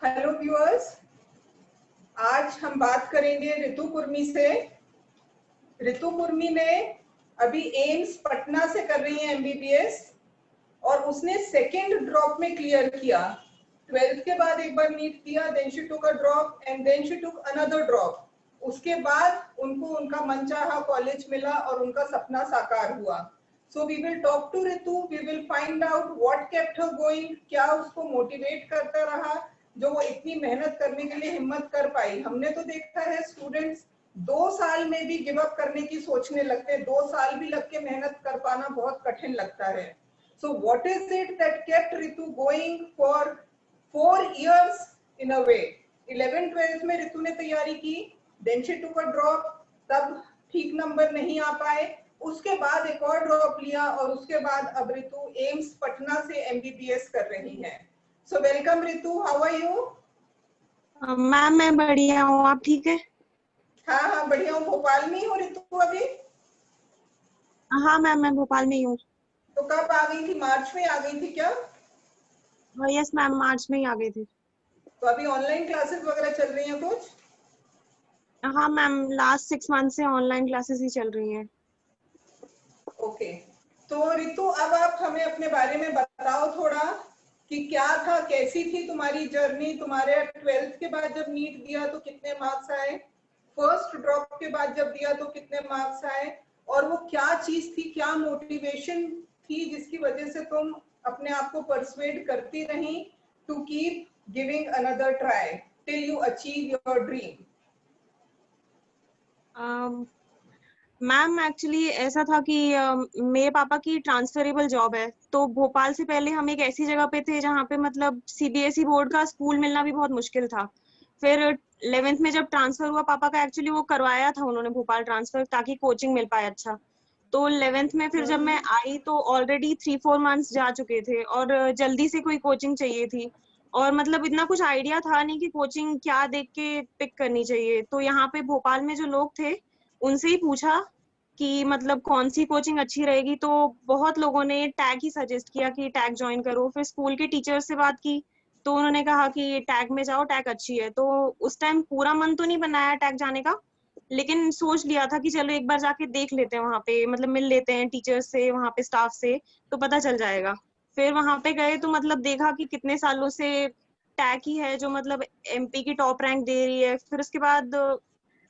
Hello viewers, आज हम बात करेंगे रितु कुर्मी से। रितु कुर्मी ने अभी एम्स पटना से कर रही है एमबीबीएस और उसने सेकेंड ड्रॉप में क्लियर किया। 12th के बाद एक बार नीट दिया, then she took a drop and then she took another drop. उसके बाद उनको उनका मनचाहा कॉलेज मिला और उनका सपना साकार हुआ। So we will talk to Ritu, we will find out what kept her going, क्या उसको मोटिवेट करता रहा जो वो इतनी मेहनत करने के लिए हिम्मत कर पाई। हमने तो देखा है स्टूडेंट्स 2 साल में भी गिव अप करने की सोचने लगते हैं, 2 साल भी लग के मेहनत कर पाना बहुत कठिन लगता है। So what is it that kept Ritu going for 4 years in a way? 11th-12th में रितु ने तैयारी की, then she took a drop, तब ठीक नंबर नहीं आ पाए, उसके बाद एक और ड्रॉप लिया और उसके बाद अब रितु एम्स पटना से एमबीबीएस कर रही है। So welcome Ritu, how are you? Ma'am मैं बढ़िया हूँ, आप ठीक है? हाँ, बढ़िया हूँ। भोपाल में ही हो रितु अभी? हाँ मैम, मैं भोपाल में ही हूँ। तो कब आ गई थी? मार्च में आ गई थी क्या? यस मैम, मार्च में ही आ गई थी। तो अभी ऑनलाइन क्लासेस वगैरह चल रही हैं कुछ? हाँ मैम, लास्ट 6 मंथ से ऑनलाइन क्लासेस ही चल रही हैं। ओके, तो रितु अब आप हमें अपने बारे में बताओ थोड़ा कि क्या था, कैसी थी तुम्हारी जर्नी। तुम्हारे 12th के बाद जब नीट दिया तो कितने मार्क्स आए, फर्स्ट ड्रॉप के बाद जब दिया तो कितने मार्क्स आए, और वो क्या चीज थी, क्या मोटिवेशन थी जिसकी वजह से तुम अपने आप को परसुएड करती रही to keep giving another try till you achieve your dream? Ma'am actually ऐसा था कि मेरे पापा की ट्रांसफरेबल जॉब है, तो भोपाल से पहले हम एक ऐसी जगह पे थे जहाँ पे मतलब सीबीएसई बोर्ड का स्कूल मिलना भी बहुत मुश्किल था। फिर 11th में जब ट्रांसफर हुआ पापा का, एक्चुअली वो करवाया था उन्होंने भोपाल ट्रांसफर ताकि कोचिंग मिल पाए अच्छा। तो 11th में फिर जब मैं आई तो ऑलरेडी 3-4 मंथ्स जा चुके थे और जल्दी से कोई कोचिंग चाहिए थी, और मतलब इतना कुछ आइडिया था नहीं कि कोचिंग क्या देख के पिक करनी चाहिए। तो यहाँ पे भोपाल में जो लोग थे उनसे ही पूछा कि मतलब कौन सी कोचिंग अच्छी रहेगी, तो बहुत लोगों ने टैग ही सजेस्ट किया कि टैग ज्वाइन करो। फिर स्कूल के टीचर से बात की तो उन्होंने कहा कि टैग में जाओ, टैग अच्छी है। तो उस टाइम पूरा मन तो नहीं बनाया टैग जाने का, लेकिन सोच लिया था कि चलो एक बार जाके देख लेते हैं, वहां पे मतलब मिल लेते हैं टीचर्स से, वहां पे स्टाफ से, तो पता चल जाएगा। फिर वहां पे गए तो मतलब देखा कि कितने सालों से टैग ही है जो मतलब एमपी की टॉप रैंक दे रही है। फिर उसके बाद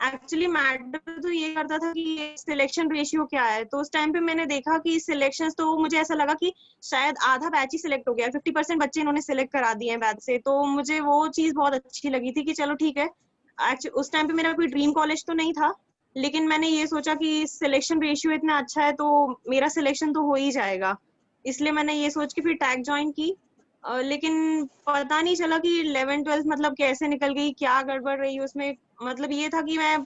एक्चुअली मैटर तो ये करता था कि सिलेक्शन रेशियो क्या है। तो उस टाइम पे मैंने देखा कि सिलेक्शन, तो मुझे ऐसा लगा कि शायद आधा बैच ही सिलेक्ट हो गया, 50% बच्चे इन्होंने सिलेक्ट करा दिए हैं बैच से। तो मुझे वो चीज बहुत अच्छी लगी थी कि चलो ठीक है। एक्चुअली उस टाइम पे मेरा कोई ड्रीम कॉलेज तो नहीं था, लेकिन मैंने ये सोचा कि सिलेक्शन रेशियो इतना अच्छा है तो मेरा सिलेक्शन तो हो ही जाएगा, इसलिए मैंने ये सोच के फिर टैग ज्वाइन की। लेकिन पता नहीं चला कि 11th-12th मतलब कैसे निकल गई, क्या गड़बड़ रही उसमें। मतलब ये था कि मैं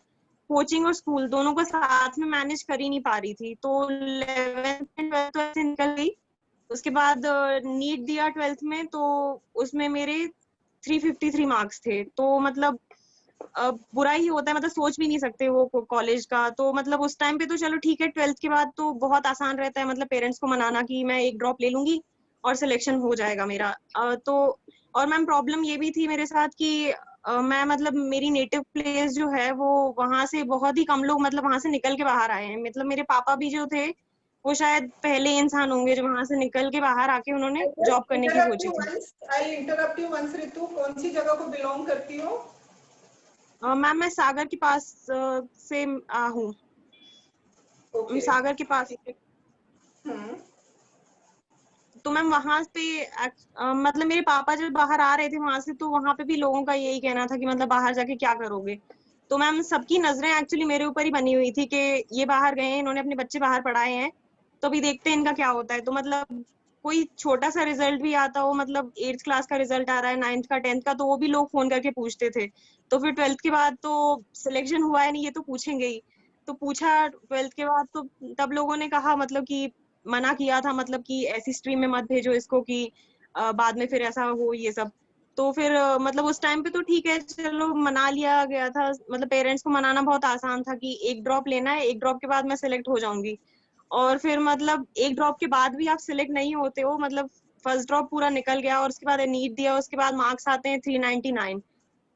कोचिंग और स्कूल दोनों को साथ में मैनेज कर ही नहीं पा रही थी। तो 11th-12th तो ऐसे निकल गई। उसके बाद नीट दिया 12th में, तो उसमें मेरे 353 मार्क्स थे। तो मतलब बुरा ही होता है, मतलब सोच भी नहीं सकते वो कॉलेज का। तो मतलब उस टाइम पे तो चलो ठीक है, 12th के बाद तो बहुत आसान रहता है मतलब पेरेंट्स को मनाना कि मैं एक ड्रॉप ले लूंगी और सिलेक्शन हो जाएगा मेरा। तो और मैम प्रॉब्लम ये भी थी मेरे साथ कि मैं मतलब मेरी नेटिव प्लेस जो है वो, वहां से बहुत ही कम लोग मतलब वहां से निकल के बाहर आए हैं। मतलब मेरे पापा भी जो थे वो शायद पहले इंसान होंगे जो वहां से निकल के बाहर आके उन्होंने जॉब करने की सोची थी। I interrupt you once Ritu, कौन सी जगह को बिलोंग करती हो? मैम मैं सागर के पास से हूँ। ओके। सागर के पास। हम्म। तो मैम वहां पे मतलब मेरे पापा जब बाहर आ रहे थे वहां से, तो वहां पे भी लोगों का यही कहना था कि मतलब बाहर जाके क्या करोगे। तो मैम सबकी नजरें एक्चुअली मेरे ऊपर ही बनी हुई थी कि ये बाहर गए हैं, इन्होंने अपने बच्चे बाहर पढ़ाए हैं, तो अभी देखते हैं इनका क्या होता है। तो मतलब कोई छोटा सा रिजल्ट भी आता हो, मतलब 8th क्लास का रिजल्ट आ रहा है, 9th का, 10th का, तो वो भी लोग फोन करके पूछते थे। तो फिर 12th के बाद तो सिलेक्शन हुआ है नहीं, ये तो पूछेंगे ही। तो पूछा 12th के बाद, तो तब लोगों ने कहा मतलब कि मना किया था, मतलब कि ऐसी स्ट्रीम में मत भेजो इसको कि बाद में फिर ऐसा हो ये सब। तो फिर मतलब उस टाइम पे तो ठीक है, चलो मना लिया गया था। मतलब पेरेंट्स को मनाना बहुत आसान था कि एक ड्रॉप लेना है, एक ड्रॉप के बाद मैं सिलेक्ट हो जाऊंगी। और फिर मतलब एक ड्रॉप के बाद भी आप सिलेक्ट नहीं होते हो, मतलब फर्स्ट ड्रॉप पूरा निकल गया और उसके बाद नीट दिया, उसके बाद मार्क्स आते हैं 399।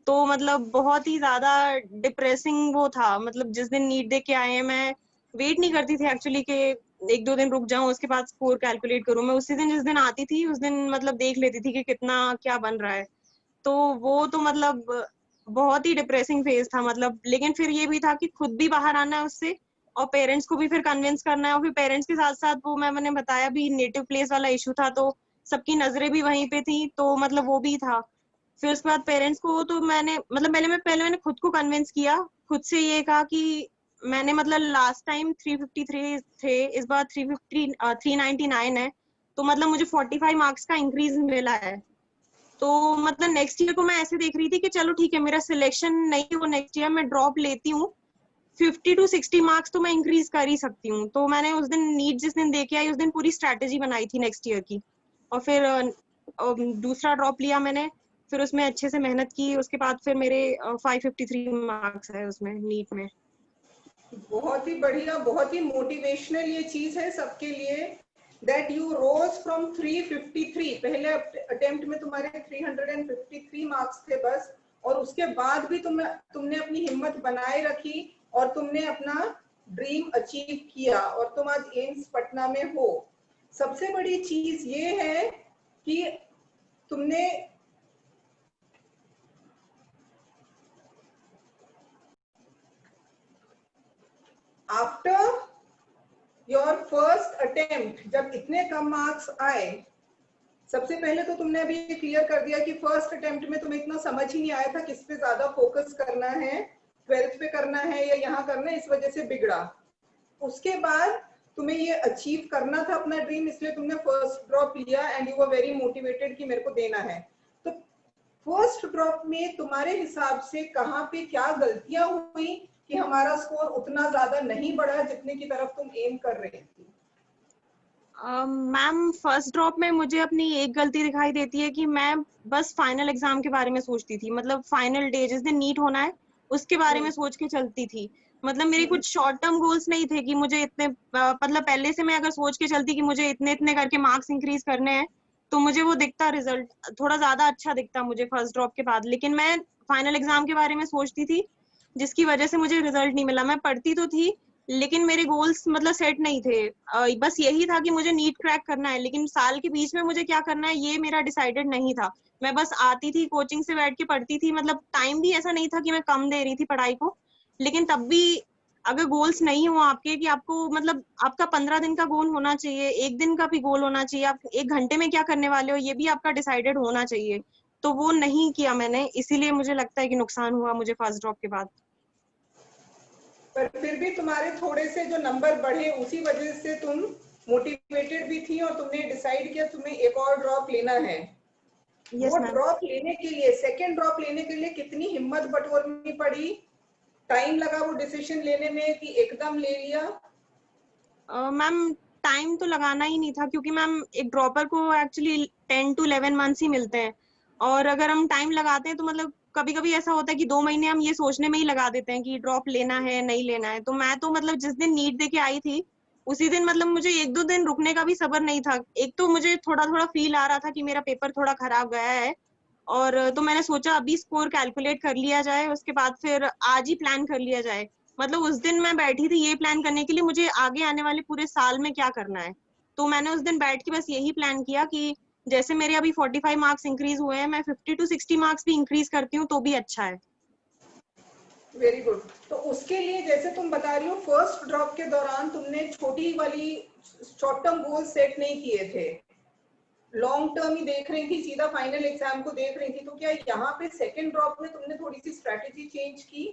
तो मतलब बहुत ही ज्यादा डिप्रेसिंग वो था। मतलब जिस दिन नीट दे के आए हैं, मैं वेट नहीं करती थी एक्चुअली कि 1-2 दिन रुक जाऊं उसके बाद स्कोर कैलकुलेट करूं। मैं उसी दिन जिस दिन आती थी उस दिन मतलब देख लेती थी कि कितना क्या बन रहा है। तो वो तो मतलब बहुत ही डिप्रेसिंग फेज था मतलब। लेकिन फिर ये भी था कि खुद भी बाहर आना है उससे और पेरेंट्स को भी फिर कन्विंस करना है। और फिर पेरेंट्स के साथ साथ वो मैंने बताया भी नेटिव प्लेस वाला इशू था, तो सबकी नजरें भी वहीं पे थी, तो मतलब वो भी था। फिर उसके बाद पेरेंट्स को तो मैंने मतलब पहले मैंने खुद को कन्विंस किया, खुद से ये कहा कि मैंने मतलब लास्ट टाइम 353 थे, इस बार 399 है, तो मतलब मुझे 45 मार्क्स का इंक्रीज मिला है। तो मतलब नेक्स्ट ईयर को मैं ऐसे देख रही थी कि चलो ठीक है, मेरा सिलेक्शन नहीं हो नेक्स्ट ईयर, मैं ड्रॉप लेती हूँ, 50 to 60 मार्क्स तो मैं इंक्रीज कर ही सकती हूँ। तो मैंने उस दिन नीट जिस दिन दे के आई उस दिन पूरी स्ट्रैटेजी बनाई थी नेक्स्ट ईयर की। और फिर दूसरा ड्रॉप लिया मैंने, फिर उसमें अच्छे से मेहनत की, उसके बाद फिर मेरे 553 मार्क्स है उसमें नीट में। बहुत ही बढ़िया, बहुत ही मोटिवेशनल ये चीज है सबके लिए, दैट यू रोज फ्रॉम 353, पहले अटेम्प्ट में तुम्हारे 353 मार्क्स थे बस, और उसके बाद भी तुमने अपनी हिम्मत बनाए रखी और तुमने अपना ड्रीम अचीव किया और तुम आज एम्स पटना में हो। सबसे बड़ी चीज ये है कि तुमने आफ्टर योर फर्स्ट अटेम्प्ट जब इतने कम मार्क्स आए, सबसे पहले तो तुमने अभी क्लियर कर दिया कि फर्स्ट अटेम्प्ट में तुम्हें इतना समझ ही नहीं आया था किस पे ज्यादा फोकस करना है, 12th पे करना है या यहाँ करना है, इस वजह से बिगड़ा। उसके बाद तुम्हें ये अचीव करना था अपना ड्रीम, इसलिए तुमने फर्स्ट ड्रॉप लिया and you were very motivated कि मेरे को देना है। तो फर्स्ट ड्रॉप में तुम्हारे हिसाब से कहाँ पे क्या गलतियां हुई कि हमारा स्कोर उतना ज्यादा नहीं बढ़ा जितने की तरफ तुम एम कर रही थी? मैम फर्स्ट ड्रॉप में मुझे अपनी एक गलती दिखाई देती है कि मैं बस फाइनल एग्जाम के बारे में सोचती थी। मतलब फाइनल डे जिस दिन नीट होना है उसके बारे में सोच के चलती थी। मतलब मेरी कुछ शॉर्ट टर्म गोल्स नहीं थे कि मुझे इतने मतलब पहले से मैं अगर सोच के चलती कि मुझे इतने इतने करके मार्क्स इंक्रीज करने हैं तो मुझे वो दिखता, रिजल्ट थोड़ा ज्यादा अच्छा दिखता मुझे फर्स्ट ड्रॉप के बाद। लेकिन मैं फाइनल एग्जाम के बारे में सोचती थी जिसकी वजह से मुझे रिजल्ट नहीं मिला। मैं पढ़ती तो थी लेकिन मेरे गोल्स मतलब सेट नहीं थे। बस यही था कि मुझे नीट क्रैक करना है, लेकिन साल के बीच में मुझे क्या करना है ये मेरा डिसाइडेड नहीं था। मैं बस आती थी, कोचिंग से बैठ के पढ़ती थी। मतलब टाइम भी ऐसा नहीं था कि मैं कम दे रही थी पढ़ाई को, लेकिन तब भी अगर गोल्स नहीं हो आपके कि आपको मतलब आपका 15 दिन का गोल होना चाहिए, एक दिन का भी गोल होना चाहिए, आप एक घंटे में क्या करने वाले हो ये भी आपका डिसाइडेड होना चाहिए। तो वो नहीं किया मैंने, इसीलिए मुझे लगता है कि नुकसान हुआ मुझे फर्स्ट ड्रॉप के बाद। पर फिर भी तुम्हारे थोड़े से जो नंबर बढ़े उसी वजह से तुम मोटिवेटेड भी थी और तुमने डिसाइड किया तुम्हें एक और ड्रॉप लेना है। यस वो मैम। ड्रॉप लेने के लिए, सेकेंड ड्रॉप लेने के लिए कितनी हिम्मत बटोरनी पड़ी, टाइम लगा वो डिसीजन लेने में कि एकदम ले लिया? मैम टाइम तो लगाना ही नहीं था क्योंकि मैम एक ड्रॉपर को एक्चुअली 10 to 11 मंथ्स ही मिलते हैं। और अगर हम टाइम लगाते हैं तो मतलब कभी कभी ऐसा होता है कि 2 महीने हम ये सोचने में ही लगा देते हैं कि ड्रॉप लेना है नहीं लेना है। तो मैं तो मतलब जिस दिन नीट दे के आई थी उसी दिन मतलब मुझे 1-2 दिन रुकने का भी सब्र नहीं था। एक तो मुझे थोड़ा थोड़ा फील आ रहा था कि मेरा पेपर थोड़ा खराब गया है, और तो मैंने सोचा अभी स्कोर कैलकुलेट कर लिया जाए, उसके बाद फिर आज ही प्लान कर लिया जाए। मतलब उस दिन मैं बैठी थी ये प्लान करने के लिए मुझे आगे आने वाले पूरे साल में क्या करना है। तो मैंने उस दिन बैठ के बस यही प्लान किया कि जैसे मेरे अभी 45 मार्क्स इंक्रीज हुए हैं, मैं 50 to 60 मार्क्स भी इंक्रीज करती हूँ तो भी अच्छा है। Very good. तो उसके लिए जैसे तुम बता रही हो फर्स्ट ड्रॉप के दौरान तुमने छोटी वाली शॉर्ट टर्म गोल सेट नहीं किए थे, लॉन्ग टर्म ही देख रही थी, सीधा फाइनल एग्जाम को देख रही थी, तो क्या यहाँ पे सेकेंड ड्रॉप में तुमने थोड़ी सी स्ट्रेटेजी चेंज की?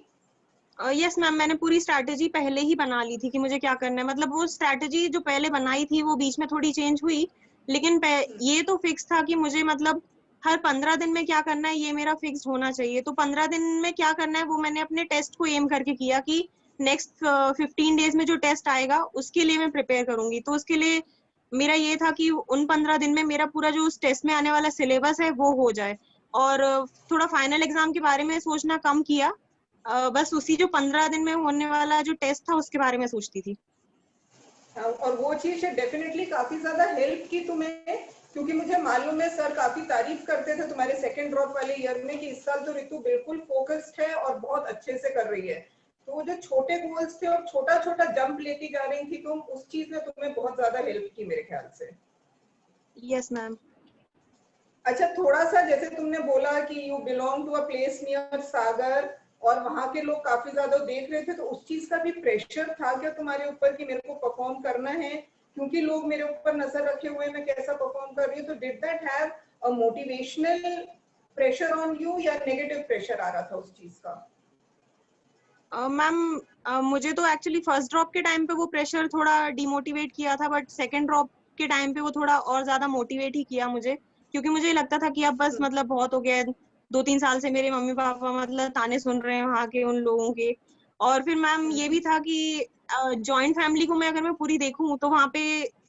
यस मैम, मैंने पूरी स्ट्रैटेजी पहले ही बना ली थी कि मुझे क्या करना है। मतलब वो स्ट्रैटेजी जो पहले बनाई थी वो बीच में थोड़ी चेंज हुई, लेकिन ये तो फिक्स था कि मुझे मतलब हर 15 दिन में क्या करना है ये मेरा फिक्स होना चाहिए। तो 15 दिन में क्या करना है वो मैंने अपने टेस्ट को एम करके किया कि नेक्स्ट 15 डेज में जो टेस्ट आएगा उसके लिए मैं प्रिपेयर करूंगी। तो उसके लिए मेरा ये था कि उन 15 दिन में मेरा पूरा जो उस टेस्ट में आने वाला सिलेबस है वो हो जाए, और थोड़ा फाइनल एग्जाम के बारे में सोचना कम किया। बस उसी जो 15 दिन में होने वाला जो टेस्ट था उसके बारे में सोचती थी। और वो चीज डेफिनेटली काफी ज्यादा हेल्प की तुम्हें, क्योंकि मुझे मालूम है सर काफी तारीफ करते थे तुम्हारे सेकंड ड्रॉप वाले ईयर में कि इस साल तो ऋतु बिल्कुल फोकस्ड है और बहुत अच्छे से कर रही है। तो वो जो छोटे गोल्स थे और छोटा छोटा जंप लेती जा रही थी तुम, उस चीज ने तुम्हें बहुत ज्यादा हेल्प की मेरे ख्याल से। Yes ma'am. अच्छा, थोड़ा सा जैसे तुमने बोला कि you belong to a place near Sagar और वहां के लोग काफी ज्यादा देख रहे थे, तो उस चीज का भी प्रेशर था क्या तुम्हारे ऊपर कि मेरे को परफॉर्म करना है क्योंकि लोग मेरे ऊपर नजर रखे हुए हैं मैं कैसा परफॉर्म कर रही हूँ? तो did that have a motivational pressure on you या नेगेटिव प्रेशर आ रहा था उस चीज का? मैम मुझे तो एक्चुअली फर्स्ट ड्रॉप के टाइम पे वो प्रेशर थोड़ा डिमोटिवेट किया था, बट सेकंड ड्रॉप के टाइम पे वो थोड़ा और ज्यादा मोटिवेट ही किया मुझे, क्योंकि मुझे लगता था कि अब बस मतलब बहुत हो गया है। 2-3 साल से मेरे मम्मी पापा मतलब ताने सुन रहे हैं वहाँ के उन लोगों के। और फिर मैम ये भी था कि जॉइंट फैमिली को मैं अगर मैं पूरी देखूं तो वहाँ पे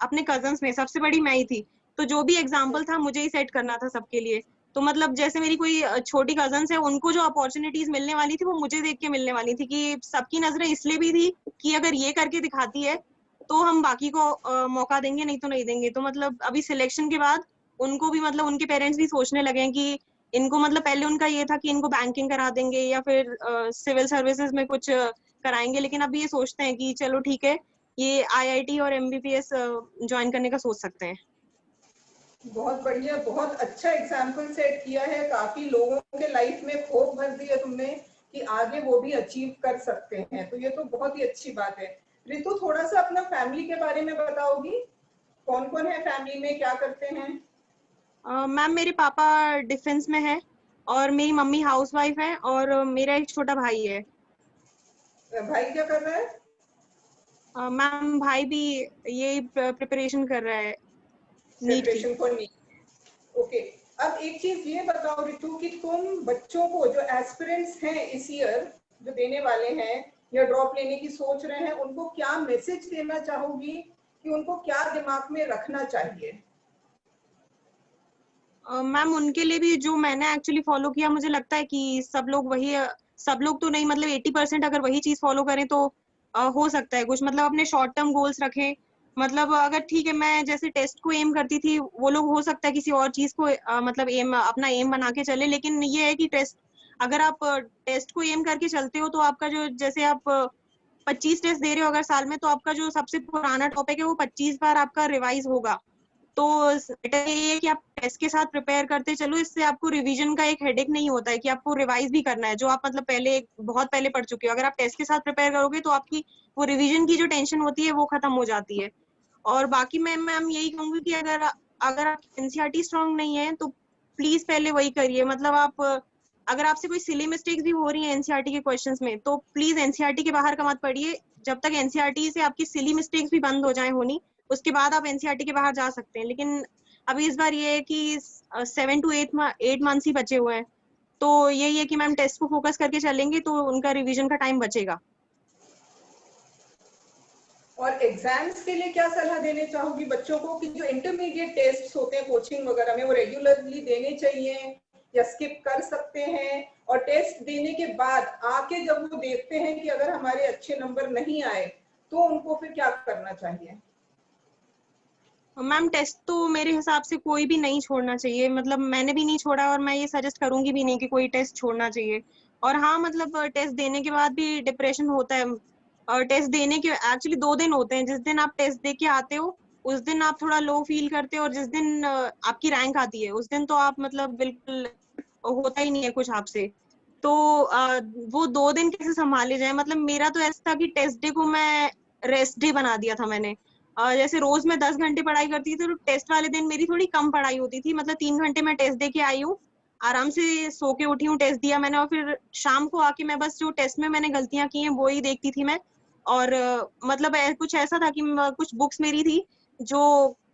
अपने कजन्स में सबसे बड़ी मैं ही थी, तो जो भी एग्जाम्पल था मुझे ही सेट करना था सबके लिए। तो मतलब जैसे मेरी कोई छोटी कजन्स है, उनको जो अपॉर्चुनिटीज मिलने वाली थी वो मुझे देख के मिलने वाली थी, कि सबकी नजरें इसलिए भी थी कि अगर ये करके दिखाती है तो हम बाकी को मौका देंगे, नहीं तो नहीं देंगे। तो मतलब अभी सिलेक्शन के बाद उनको भी मतलब उनके पेरेंट्स भी सोचने लगे हैं कि इनको मतलब पहले उनका ये था कि इनको बैंकिंग करा देंगे या फिर सिविल सर्विसेज में कुछ कराएंगे, लेकिन अभी ये सोचते हैं कि चलो ठीक है, ये आईआईटी और एमबीबीएस ज्वाइन करने का सोच सकते हैं। बहुत बढ़िया, बहुत अच्छा एग्जाम्पल सेट किया है, काफी लोगों के लाइफ में होप भर दी है तुमने कि आगे वो भी अचीव कर सकते हैं, तो ये तो बहुत ही अच्छी बात है। ऋतु, थोड़ा सा अपना फैमिली के बारे में बताओगी? कौन कौन है फैमिली में, क्या करते हैं? मैम मेरे पापा डिफेंस में है और मेरी मम्मी हाउसवाइफ है और मेरा एक छोटा भाई है। भाई क्या कर रहा है? मैम भाई भी यही प्रिपरेशन कर रहा है नीट की। Preparation for NEET. ओके। अब एक चीज ये बताओ ऋतु कि तुम बच्चों को, जो एस्पिरेंट्स हैं इस ईयर, जो देने वाले हैं या ड्रॉप लेने की सोच रहे हैं, उनको क्या मैसेज देना चाहोगी कि उनको क्या दिमाग में रखना चाहिए? मैम उनके लिए भी जो मैंने एक्चुअली फॉलो किया, मुझे लगता है कि सब लोग वही सब लोग तो नहीं, मतलब 80% अगर वही चीज फॉलो करें तो हो सकता है कुछ, मतलब अपने शॉर्ट टर्म गोल्स रखें। मतलब अगर ठीक है मैं जैसे टेस्ट को एम करती थी, वो लोग हो सकता है किसी और चीज को मतलब एम अपना एम बना के चले, लेकिन ये है कि टेस्ट, अगर आप टेस्ट को एम करके चलते हो तो आपका जो, जैसे आप 25 टेस्ट दे रहे हो अगर साल में, तो आपका जो सबसे पुराना टॉपिक है वो 25 बार आपका रिवाइज होगा। तो बेटर ये है कि आप टेस्ट के साथ प्रिपेयर करते चलो, इससे आपको रिवीजन का एक हेडेक नहीं होता है कि आपको रिवाइज भी करना है जो आप मतलब पहले बहुत पहले पढ़ चुके हो। अगर आप टेस्ट के साथ प्रिपेयर करोगे तो आपकी वो रिवीजन की जो टेंशन होती है वो खत्म हो जाती है। और बाकी मैं मैम यही कहूंगी कि अगर अगर आप एनसीईआरटी स्ट्रांग नहीं है तो प्लीज पहले वही करिए। मतलब आप अगर आपसे कोई सिली मिस्टेक्स भी हो रही है एनसीईआरटी के क्वेश्चंस में तो प्लीज एनसीईआरटी के बाहर का मत पढ़िए। जब तक एनसीईआरटी से आपकी सिली मिस्टेक्स भी बंद हो जाए होनी, उसके बाद आप एनसीईआरटी के बाहर जा सकते हैं। लेकिन अभी इस बार ये है कि 7 to 8 मंथ्स ही बचे हुए हैं, तो यही है कि मैम टेस्ट को फोकस करके चलेंगे तो उनका रिवीजन का टाइम बचेगा। और एग्जाम्स के लिए क्या सलाह देने चाहोगी बच्चों को कि जो इंटरमीडिएट टेस्ट होते हैं कोचिंग वगैरह में, वो रेगुलरली देने चाहिए या स्किप कर सकते हैं? और टेस्ट देने के बाद आके जब वो देखते हैं कि अगर हमारे अच्छे नंबर नहीं आए तो उनको फिर क्या करना चाहिए? मैम टेस्ट तो मेरे हिसाब से कोई भी नहीं छोड़ना चाहिए, मतलब मैंने भी नहीं छोड़ा और मैं ये सजेस्ट करूंगी भी नहीं कि कोई टेस्ट छोड़ना चाहिए। और हाँ मतलब टेस्ट देने के बाद भी डिप्रेशन होता है। और टेस्ट देने के एक्चुअली 2 दिन होते हैं, जिस दिन आप टेस्ट दे के आते हो उस दिन आप थोड़ा लो फील करते हो, और जिस दिन आपकी रैंक आती है उस दिन तो आप मतलब बिल्कुल होता ही नहीं है कुछ आपसे। तो वो 2 दिन कैसे संभाले जाए? मतलब मेरा तो ऐसा था कि टेस्ट डे को मैं रेस्ट डे बना दिया था मैंने। जैसे रोज मैं 10 घंटे पढ़ाई करती थी तो टेस्ट वाले दिन मेरी थोड़ी कम पढ़ाई होती थी, मतलब 3 घंटे मैं टेस्ट दे के आई हूँ, आराम से सो के उठी हूँ, टेस्ट दिया मैंने, और फिर शाम को आके मैं बस जो टेस्ट में मैंने गलतियां की हैं वो ही देखती थी मैं। और मतलब कुछ ऐसा था कि कुछ बुक्स मेरी थी जो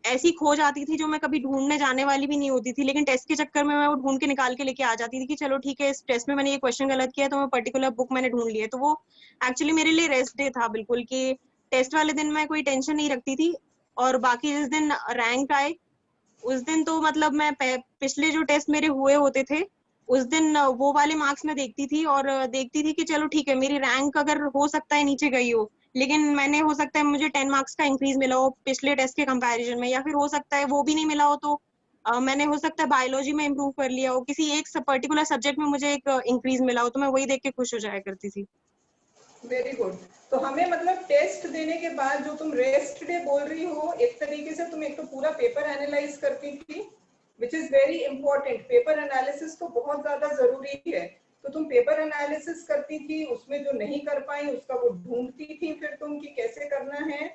ऐसी खो जाती थी जो मैं कभी ढूंढने जाने वाली भी नहीं होती थी, लेकिन टेस्ट के चक्कर में मैं वो ढूंढ के निकाल के लेके आ जाती थी कि चलो ठीक है इस टेस्ट में मैंने ये क्वेश्चन गलत किया तो मैं पर्टिकुलर बुक मैंने ढूंढ लिया। तो वो एक्चुअली मेरे लिए रेस्ट डे था बिल्कुल, कि टेस्ट वाले दिन मैं कोई टेंशन नहीं रखती थी। और बाकी जिस दिन रैंक आए उस दिन तो मतलब मैं पिछले जो टेस्ट मेरे हुए होते थे उस दिन वो वाले मार्क्स में देखती थी, और देखती थी कि चलो ठीक है मेरी रैंक अगर हो सकता है नीचे गई हो, लेकिन मैंने हो सकता है मुझे 10 मार्क्स का इंक्रीज मिला हो पिछले टेस्ट के कंपैरिजन में, या फिर हो सकता है वो भी नहीं मिला हो तो मैंने हो सकता है बायोलॉजी में इम्प्रूव कर लिया हो, किसी एक पर्टिकुलर सब्जेक्ट में मुझे एक इंक्रीज मिला हो, तो मैं वही देख के खुश हो जाया करती थी। Very good. तो हमें मतलब टेस्ट देने के बाद जो तुम रेस्ट डे बोल रही हो, एक तरीके से तुम एक तो पूरा पेपर एनालाइज करती थी, विच is very important. Paper analysis तो बहुत ज्यादा जरूरी है। तो तुम पेपर एनालिसिस करती थी, उसमें जो नहीं कर पाई उसका वो ढूंढती थी फिर तुम कि कैसे करना है,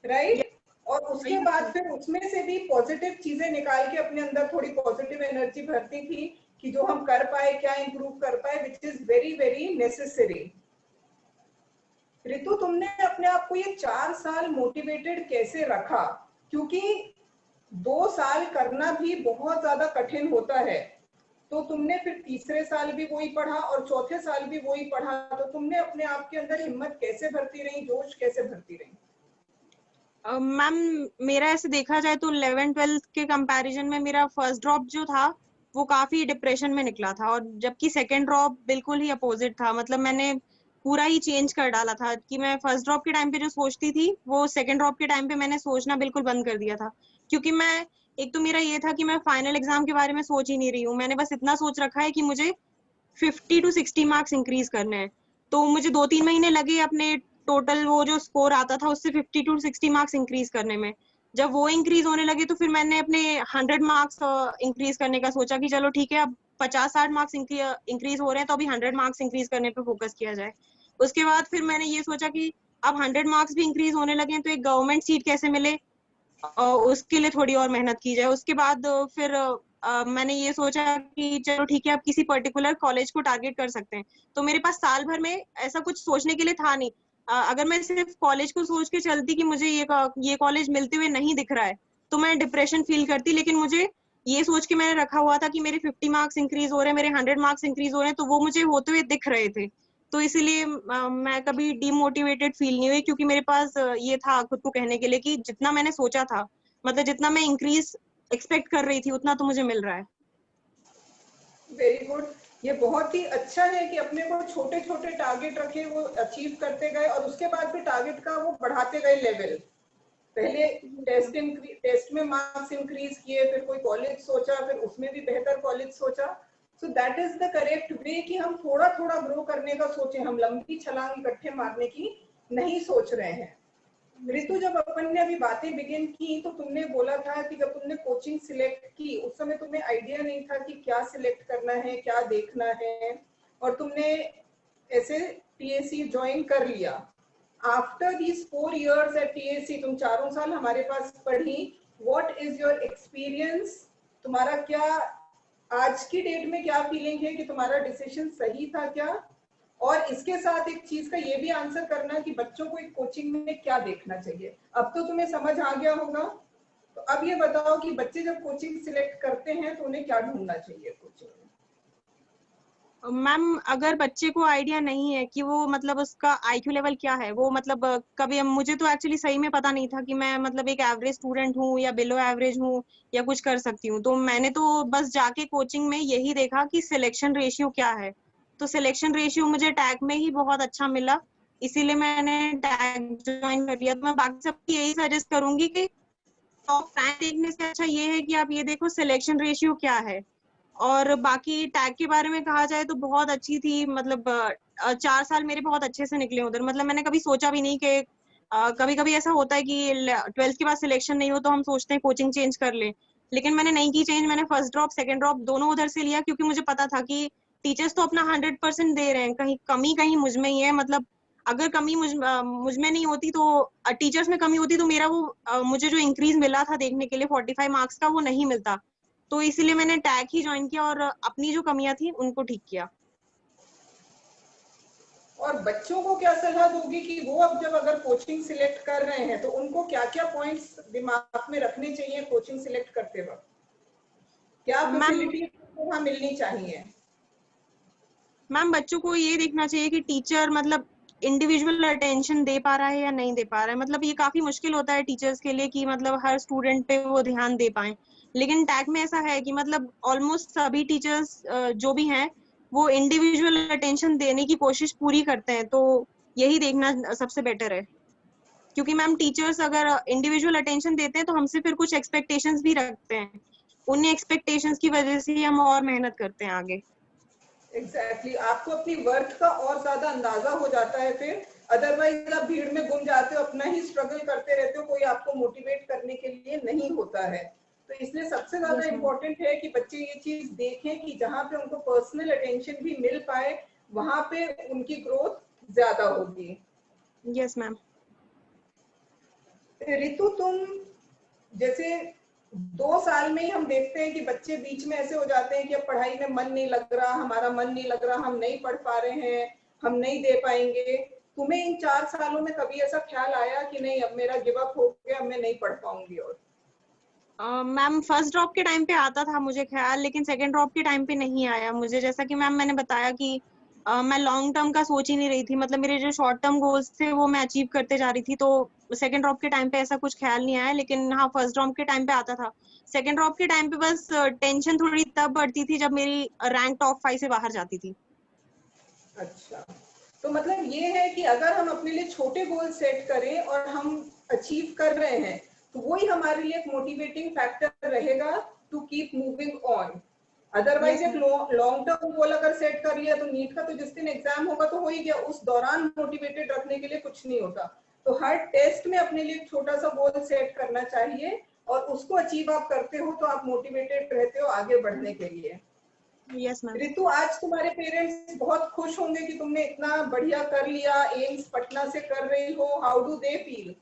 राइट? और उसके बाद फिर उसमें से भी पॉजिटिव चीजें निकाल के अपने अंदर थोड़ी पॉजिटिव एनर्जी भरती थी कि जो हम कर पाए, क्या इंप्रूव कर पाए, which is very very necessary. Ritu, तुमने अपने आप को ये 4 साल मोटिवेटेड कैसे रखा? क्योंकि 2 साल करना भी बहुत ज्यादा कठिन होता है। तो तुमने फिर तीसरे साल भी वही पढ़ा और चौथे साल भी वही पढ़ा, तो तुमने अपने आप के अंदर हिम्मत कैसे भरती रही, जोश कैसे भरती रही? मैम, मेरा ऐसे देखा जाए तो 11th-12th के कंपैरिजन में मेरा फर्स्ट ड्रॉप जो था वो काफी डिप्रेशन में निकला था, और जबकि सेकंड ड्रॉप बिल्कुल ही अपोजिट था। मतलब मैंने पूरा ही चेंज कर डाला था कि मैं फर्स्ट ड्रॉप के टाइम पे जो सोचती थी वो सेकंड ड्रॉप के टाइम पे मैंने सोचना बिल्कुल बंद कर दिया था। क्योंकि मैं, एक तो मेरा ये था कि मैं फाइनल एग्जाम के बारे में सोच ही नहीं रही हूँ, मैंने बस इतना सोच रखा है कि मुझे 50 to 60 मार्क्स इंक्रीज करने हैं। तो मुझे 2-3 महीने लगे अपने टोटल वो जो स्कोर आता था उससे 50 to 60 मार्क्स इंक्रीज करने में। जब वो इंक्रीज होने लगे तो फिर मैंने अपने 100 मार्क्स इंक्रीज करने का सोचा कि चलो ठीक है, अब 50-60 मार्क्स इंक्रीज हो रहे हैं तो अभी 100 मार्क्स इंक्रीज करने पे फोकस किया जाए। उसके बाद फिर मैंने ये सोचा कि अब 100 मार्क्स भी इंक्रीज होने लगे हैं तो एक गवर्नमेंट सीट कैसे मिले, उसके लिए थोड़ी और मेहनत की जाए। उसके बाद फिर मैंने ये सोचा कि चलो ठीक है, अब किसी पर्टिकुलर कॉलेज को टारगेट कर सकते हैं। तो मेरे पास साल भर में ऐसा कुछ सोचने के लिए था नहीं। अगर मैं सिर्फ कॉलेज को सोच के चलती कि मुझे ये कॉलेज मिलते हुए नहीं दिख रहा है तो मैं डिप्रेशन फील करती, लेकिन मुझे ये सोच के मैंने रखा हुआ था कि मेरे 50 मार्क्स इंक्रीज हो रहे हैं, मेरे 100 मार्क्स इंक्रीज हो रहे हैं, तो वो मुझे होते हुए दिख रहे थे। तो इसीलिए मैं कभी डीमोटिवेटेड फील नहीं हुई, क्योंकि मेरे पास ये था खुद को कहने के लिए कि जितना मैंने सोचा था, मतलब जितना मैं इंक्रीज एक्सपेक्ट कर रही थी उतना तो मुझे मिल रहा है। Very good. ये बहुत ही अच्छा है कि अपने को छोटे छोटे टारगेट रखे, वो अचीव करते गए और उसके बाद भी टारगेट का वो बढ़ाते गए लेवल। पहले टेस्ट में मार्क्स इंक्रीज किए, फिर कोई कॉलेज सोचा, फिर उसमें भी बेहतर कॉलेज सोचा। So that is the correct way कि हम थोड़ा थोड़ा ग्रो करने का सोचें, हम लंबी छलांग इकट्ठे मारने की नहीं सोच रहे हैं। ऋतु, जब अपन ने अभी बातें बिगिन की तो तुमने बोला था कि जब तुमने कोचिंग सिलेक्ट की उस समय तुम्हें आइडिया नहीं था कि क्या सिलेक्ट करना है, क्या देखना है, और तुमने ऐसे टीएसी ज्वाइन कर लिया। After these 4 years at TAC, तुम 4 साल हमारे पास पढ़ी, व्हाट इज योर एक्सपीरियंस? तुम्हारा क्या आज की डेट में क्या फीलिंग है कि तुम्हारा डिसीजन सही था क्या? और इसके साथ एक चीज का ये भी आंसर करना कि बच्चों को एक कोचिंग में क्या देखना चाहिए। अब तो तुम्हें समझ आ गया होगा, तो अब ये बताओ कि बच्चे जब कोचिंग सिलेक्ट करते हैं तो उन्हें क्या ढूंढना चाहिए कोचिंग में? मैम, अगर बच्चे को आइडिया नहीं है कि वो मतलब उसका आईक्यू लेवल क्या है, वो मतलब कभी मुझे तो एक्चुअली सही में पता नहीं था कि मैं मतलब एक एवरेज स्टूडेंट हूँ या बिलो एवरेज हूँ या कुछ कर सकती हूँ। तो मैंने तो बस जाके कोचिंग में यही देखा कि सिलेक्शन रेशियो क्या है। तो सिलेक्शन रेशियो मुझे टैग में ही बहुत अच्छा मिला, इसीलिए मैंने टैग ज्वाइन कर लिया। तो मैं बाकी सबको यही सजेस्ट करूंगी कि टॉप रैंक देखने से अच्छा ये है कि आप ये देखो सिलेक्शन रेशियो क्या है। और बाकी टैग के बारे में कहा जाए तो बहुत अच्छी थी, मतलब 4 साल मेरे बहुत अच्छे से निकले उधर। मतलब मैंने कभी सोचा भी नहीं कि कभी कभी ऐसा होता है कि 12th के बाद सिलेक्शन नहीं हो तो हम सोचते हैं कोचिंग चेंज कर ले, लेकिन मैंने नहीं की चेंज। मैंने फर्स्ट ड्रॉप सेकंड ड्रॉप दोनों उधर से लिया, क्योंकि मुझे पता था कि टीचर्स तो अपना 100% दे रहे हैं, कहीं कमी कहीं मुझ में ही है। मतलब अगर कमी मुझ में नहीं होती तो टीचर्स में कमी होती तो मेरा वो मुझे जो इंक्रीज मिला था देखने के लिए 45 मार्क्स का वो नहीं मिलता। तो इसीलिए मैंने टैग ही ज्वाइन किया और अपनी जो कमियां थी उनको ठीक किया। और बच्चों को क्या सलाह दोगी कि वो अब जब अगर कोचिंग सिलेक्ट कर रहे हैं तो उनको क्या क्या पॉइंट्स दिमाग में रखने चाहिए कोचिंग सिलेक्ट करते वक्त? क्या मैम फैसिलिटी वहां मिलनी चाहिए? मैम बच्चों को ये देखना चाहिए कि टीचर मतलब इंडिविजुअल अटेंशन दे पा रहा है या नहीं दे पा रहा है। मतलब ये काफी मुश्किल होता है टीचर्स के लिए कि मतलब हर स्टूडेंट पे वो ध्यान दे पाए, लेकिन टैग में ऐसा है कि मतलब ऑलमोस्ट सभी टीचर्स जो भी हैं वो इंडिविजुअल अटेंशन देने की कोशिश पूरी करते हैं। तो यही देखना सबसे बेटर है, क्योंकि मैम टीचर्स अगर इंडिविजुअल अटेंशन देते हैं तो हमसे फिर कुछ एक्सपेक्टेशंस भी रखते हैं उन एक्सपेक्टेशंस की वजह से ही हम और मेहनत करते हैं आगे। एग्जैक्टली आपको अपनी वर्थ का और ज्यादा अंदाजा हो जाता है फिर, अदरवाइज आप भीड़ में गुम जाते हो, अपना ही स्ट्रगल करते रहते हो, कोई आपको मोटिवेट करने के लिए नहीं होता है। तो इसलिए सबसे ज्यादा यस मैम। इम्पोर्टेंट है कि बच्चे ये चीज देखें कि जहाँ पे उनको पर्सनल अटेंशन भी मिल पाए वहां पे उनकी ग्रोथ ज्यादा होगी। Yes ma'am. रितु तुम जैसे 2 साल में ही हम देखते हैं कि बच्चे बीच में ऐसे हो जाते हैं कि अब पढ़ाई में मन नहीं लग रहा, हमारा मन नहीं लग रहा, हम नहीं पढ़ पा रहे हैं, हम नहीं दे पाएंगे। तुम्हें इन 4 सालों में कभी ऐसा ख्याल आया कि नहीं अब मेरा गिव अप हो गया, अब मैं नहीं पढ़ पाऊंगी? और मैम फर्स्ट ड्रॉप के टाइम पे आता था मुझे ख्याल, लेकिन सेकंड ड्रॉप के टाइम पे नहीं आया मुझे। जैसा कि मैम मैंने बताया कि मैं लॉन्ग टर्म का सोच ही नहीं रही थी, मतलब मेरे जो शॉर्ट टर्म गोल्स थे वो मैं अचीव करते जा रही थी। तो सेकंड ड्रॉप के टाइम पे ऐसा कुछ ख्याल नहीं आया, लेकिन हाँ फर्स्ट ड्रॉप के टाइम पे आता था। सेकंड ड्रॉप के टाइम पे बस टेंशन थोड़ी तब बढ़ती थी जब मेरी रैंक टॉप 5 से बाहर जाती थी। अच्छा, तो मतलब ये है कि अगर हम अपने लिए छोटे गोल सेट करें और हम अचीव कर रहे हैं तो वही हमारे लिए एक मोटिवेटिंग फैक्टर रहेगा to keep moving on. Otherwise yes एक मैम। लॉन्ग टर्म गोल अगर सेट कर लिया तो नीट का तो जिस दिन एग्जाम होगा तो हो ही गया, उस दौरान मोटिवेटेड रखने के लिए कुछ नहीं होता। तो हर टेस्ट में अपने लिए एक छोटा सा गोल सेट करना चाहिए और उसको अचीव आप करते हो तो आप मोटिवेटेड रहते हो आगे बढ़ने के लिए। Yes ma'am. रितु आज तुम्हारे पेरेंट्स बहुत खुश होंगे कि तुमने इतना बढ़िया कर लिया, एम्स पटना से कर रही हो, how do they feel?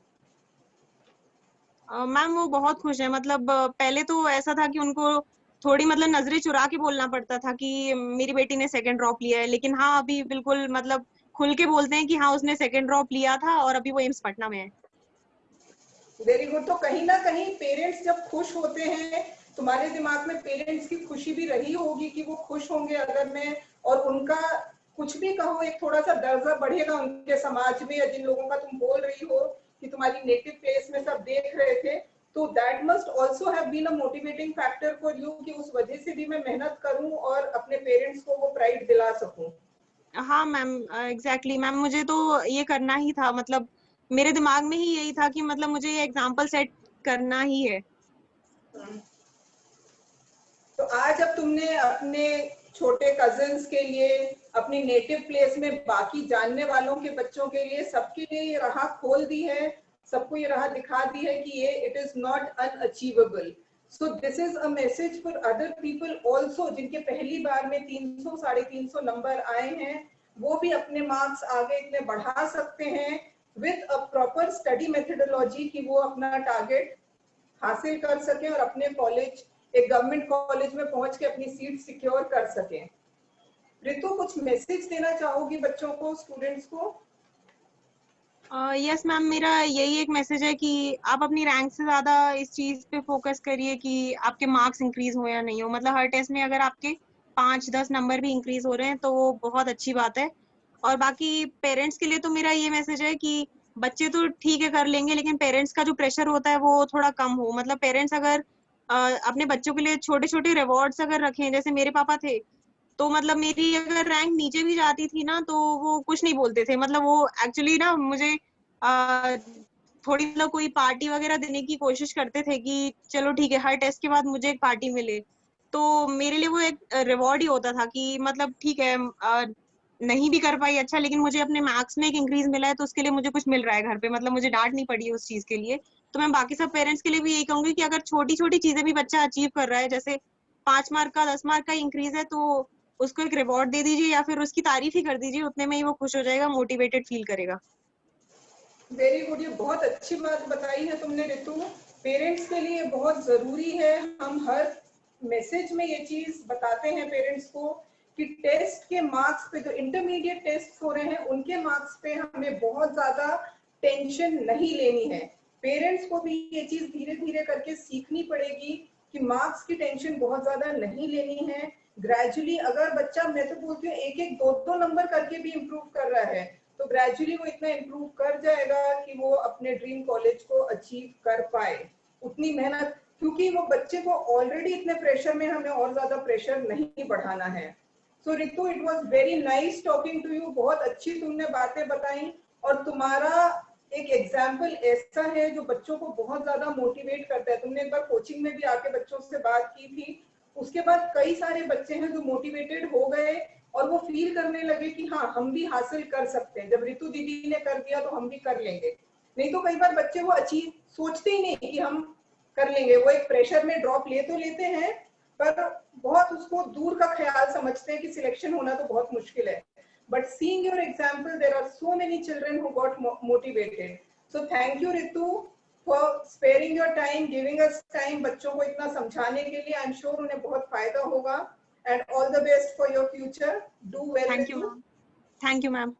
Ma'am वो बहुत खुश है। मतलब पहले तो ऐसा था कि उनको थोड़ी मतलब नजरें चुरा के बोलना पड़ता था कि मेरी बेटी ने सेकंड ड्रॉप लिया है, लेकिन हाँ अभी बिल्कुल मतलब खुल के बोलते हैं कि हाँ उसने सेकंड ड्रॉप लिया था और अभी वो एम्स पटना में है। Very good. तो कहीं ना कहीं पेरेंट्स जब खुश होते हैं, तुम्हारे दिमाग में पेरेंट्स की खुशी भी रही होगी कि वो खुश होंगे अगर मैं, और उनका कुछ भी कहो एक थोड़ा सा दर्जा बढ़ेगा उनके समाज में, या जिन लोगों का तुम बोल रही हो कि तुम्हारी नेटिव प्लेस में सब देख रहे थे, तो that must also have been a motivating factor for you कि उस वजह से भी मैं मेहनत करूं और अपने पेरेंट्स को वो प्राइड दिला सकूं। हाँ मैम एग्जैक्टली मैम, मुझे तो ये करना ही था। मतलब मेरे दिमाग में ही यही था कि मतलब मुझे ये एग्जाम्पल सेट करना ही है। तो आज अब तुमने अपने छोटे कजिन्स के लिए, अपनी नेटिव प्लेस में बाकी जानने वालों के बच्चों के लिए, सबके लिए ये राह खोल दी है, सबको ये राह दिखा दी है कि ये it is not unachievable. So this is a message for other people also जिनके पहली बार में 300 350 नंबर आए हैं, वो भी अपने मार्क्स आगे इतने बढ़ा सकते हैं with a proper study methodology कि वो अपना टारगेट हासिल कर सकें और अपने कॉलेज, एक गवर्नमेंट कॉलेज में पहुंच के अपनी सीट सिक्योर कर सकें। रितु कुछ मैसेज देना चाहोगी बच्चों को, स्टूडेंट्स को? यस मैम, मेरा यही एक मैसेज है कि आप अपनी रैंक से ज्यादा इस चीज पे फोकस करिए कि आपके मार्क्स इंक्रीज हो या नहीं हो। मतलब हर टेस्ट में अगर आपके 5-10 नंबर भी इंक्रीज हो रहे हैं तो वो बहुत अच्छी बात है। और बाकी पेरेंट्स के लिए तो मेरा ये मैसेज है कि बच्चे तो ठीक है कर लेंगे, लेकिन पेरेंट्स का जो प्रेशर होता है वो थोड़ा कम हो। मतलब पेरेंट्स अगर अपने बच्चों के लिए छोटे छोटे रिवॉर्ड्स अगर रखें, जैसे मेरे पापा थे, तो मतलब मेरी अगर रैंक नीचे भी जाती थी ना तो वो कुछ नहीं बोलते थे। मतलब वो एक्चुअली ना मुझे थोड़ी मतलब कोई पार्टी वगैरह देने की कोशिश करते थे कि चलो ठीक है हर टेस्ट के बाद मुझे एक पार्टी मिले। तो मेरे लिए वो एक रिवॉर्ड ही होता था कि मतलब ठीक है नहीं भी कर पाई अच्छा, लेकिन मुझे अपने मार्क्स में एक इंक्रीज मिला है तो उसके लिए मुझे कुछ मिल रहा है घर पे। मतलब मुझे डांट नहीं पड़ी है उस चीज के लिए। तो मैं बाकी सब पेरेंट्स के लिए भी यही कहूंगी कि अगर छोटी छोटी चीजें भी बच्चा अचीव कर रहा है, जैसे 5 मार्क का 10 मार्क का इंक्रीज है, तो उसको एक रिवॉर्ड दे दीजिए या फिर उसकी तारीफ ही कर दीजिए, उतने में ही वो खुश हो जाएगा, मोटिवेटेड फील करेगा। वेरी गुड, ये बहुत अच्छी बात बताई है तुमने रितु। पेरेंट्स के लिए बहुत जरूरी है, हम हर मैसेज में ये चीज बताते हैं पेरेंट्स को कि टेस्ट के मार्क्स पे, जो इंटरमीडिएट टेस्ट हो रहे हैं उनके मार्क्स पे हमें बहुत ज्यादा टेंशन नहीं लेनी है। पेरेंट्स को भी ये चीज धीरे धीरे करके सीखनी पड़ेगी कि मार्क्स की टेंशन बहुत ज्यादा नहीं लेनी है। ग्रेजुअली अगर बच्चा, मैं तो बोलती हूँ, एक एक दो दो नंबर करके भी इम्प्रूव कर रहा है तो ग्रेजुअली वो इतना इम्प्रूव कर जाएगा कि वो अपने ड्रीम कॉलेज को अचीव कर पाए। उतनी मेहनत, क्योंकि वो बच्चे को ऑलरेडी इतने प्रेशर में, हमें और ज्यादा प्रेशर नहीं बढ़ाना है। So Ritu, it was very nice talking to you, बहुत अच्छी तुमने बातें बताई। और तुम्हारा एक एग्जाम्पल ऐसा है जो बच्चों को बहुत ज्यादा मोटिवेट करता है। तुमने एक बार कोचिंग में भी आके बच्चों से बात की थी, उसके बाद कई सारे बच्चे हैं जो मोटिवेटेड हो गए और वो फील करने लगे कि हाँ हम भी हासिल कर सकते हैं। जब रितु दीदी ने कर दिया तो हम भी कर लेंगे। नहीं तो कई बार बच्चे वो अचीव सोचते ही नहीं कि हम कर लेंगे, वो एक प्रेशर में ड्रॉप ले तो लेते हैं पर बहुत उसको दूर का ख्याल समझते हैं कि सिलेक्शन होना तो बहुत मुश्किल है। But seeing your example, there are so many children who got motivated. So thank you Ritu for sparing your time, giving us time बच्चों को इतना समझाने के लिए। I'm sure उन्हें बहुत फायदा होगा and all the best for your future. Do well Thank you, Ritu. ma'am. Thank you, ma'am.